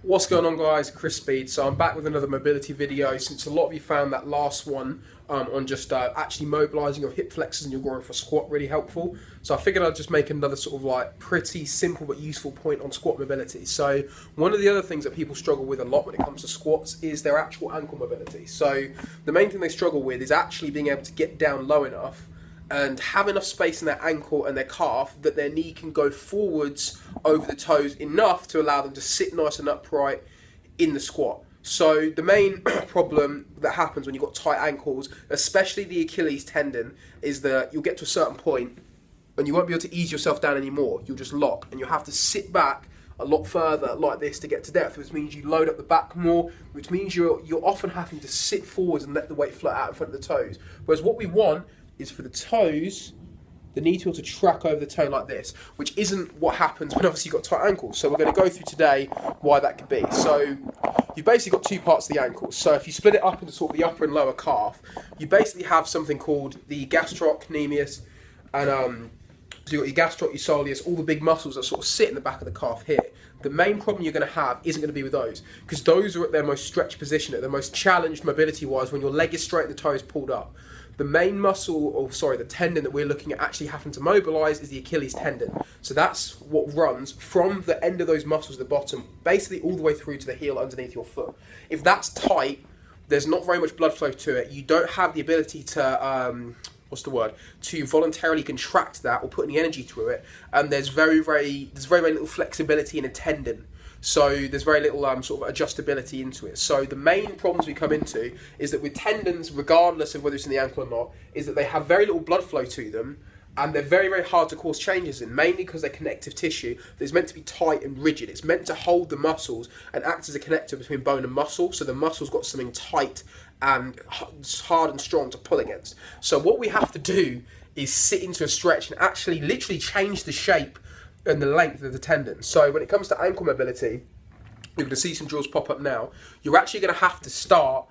What's going on, guys? Chris Speed. So I'm back with another mobility video. Since a lot of you found that last one on just actually mobilising your hip flexors and your groin for squat really helpful, so I figured I'd just make another sort of like pretty simple but useful point on squat mobility. So one of the other things that people struggle with a lot when it comes to squats is their actual ankle mobility. So the main thing they struggle with is actually being able to get down low enough and have enough space in their ankle and their calf that their knee can go forwards over the toes enough to allow them to sit nice and upright in the squat. So the main problem that happens when you've got tight ankles, especially the Achilles tendon, is that you'll get to a certain point and you won't be able to ease yourself down anymore. You'll just lock and you'll have to sit back a lot further like this to get to depth, which means you load up the back more, which means you're often having to sit forwards and let the weight float out in front of the toes. Whereas what we want is for the toes, the knee to be able to track over the toe like this, which isn't what happens when obviously you've got tight ankles. So we're going to go through today why that could be. So you've basically got two parts of the ankle. So if you split it up into sort of the upper and lower calf, you basically have something called the gastrocnemius, and so you've got your gastrocnemius, your soleus, all the big muscles that sort of sit in the back of the calf here. The main problem you're going to have isn't going to be with those, because those are at their most stretched position, at their most challenged mobility-wise, when your leg is straight and the toe is pulled up. The main muscle, or sorry, the tendon that we're looking at actually having to mobilise is the Achilles tendon. So that's what runs from the end of those muscles at the bottom, basically all the way through to the heel underneath your foot. If that's tight, there's not very much blood flow to it. You don't have the ability to, to voluntarily contract that or put any energy through it. And there's very little flexibility in a tendon. So there's very little sort of adjustability into it. So the main problems we come into is that with tendons, regardless of whether it's in the ankle or not, is that they have very little blood flow to them, and they're very hard to cause changes in, mainly because they're connective tissue that's meant to be tight and rigid. It's meant to hold the muscles and act as a connector between bone and muscle, so the muscle's got something tight and hard and strong to pull against. So what we have to do is sit into a stretch and actually literally change the shape and the length of the tendon. So when it comes to ankle mobility, you're going to see some drills pop up now. You're actually going to have to start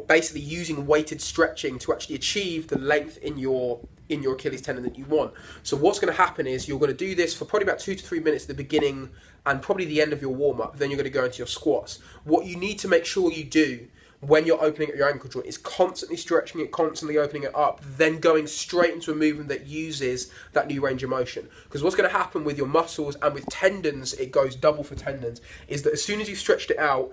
basically using weighted stretching to actually achieve the length in your Achilles tendon that you want. So what's going to happen is you're going to do this for probably about 2 to 3 minutes at the beginning and probably the end of your warm-up. Then you're going to go into your squats. What you need to make sure you do when you're opening up your ankle joint is constantly stretching it, constantly opening it up, then going straight into a movement that uses that new range of motion. Because what's going to happen with your muscles and with tendons, it goes double for tendons, is that as soon as you've stretched it out,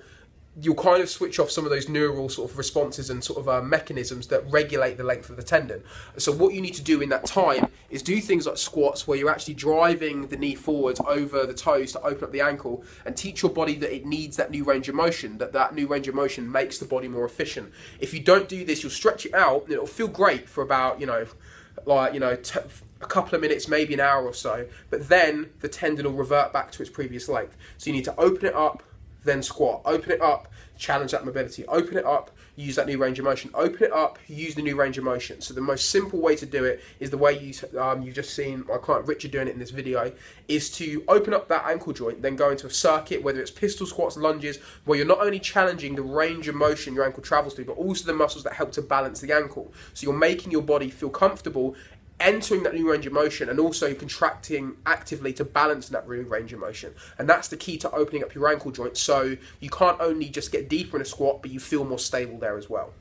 you'll kind of switch off some of those neural sort of responses and sort of mechanisms that regulate the length of the tendon. So what you need to do in that time is do things like squats, where you're actually driving the knee forwards over the toes to open up the ankle, and teach your body that it needs that new range of motion, that new range of motion makes the body more efficient. If you don't do this, you'll stretch it out and it'll feel great for about, a couple of minutes, maybe an hour or so, but then the tendon will revert back to its previous length. So you need to open it up, then squat. Open it up, challenge that mobility. Open it up, use that new range of motion. Open it up, use the new range of motion. So the most simple way to do it is the way you've just seen my client Richard doing it in this video, is to open up that ankle joint, then go into a circuit, whether it's pistol squats, lunges, where you're not only challenging the range of motion your ankle travels through, but also the muscles that help to balance the ankle. So you're making your body feel comfortable entering that new range of motion, and also contracting actively to balance that new range of motion. And that's the key to opening up your ankle joint, so you can't only just get deeper in a squat, but you feel more stable there as well.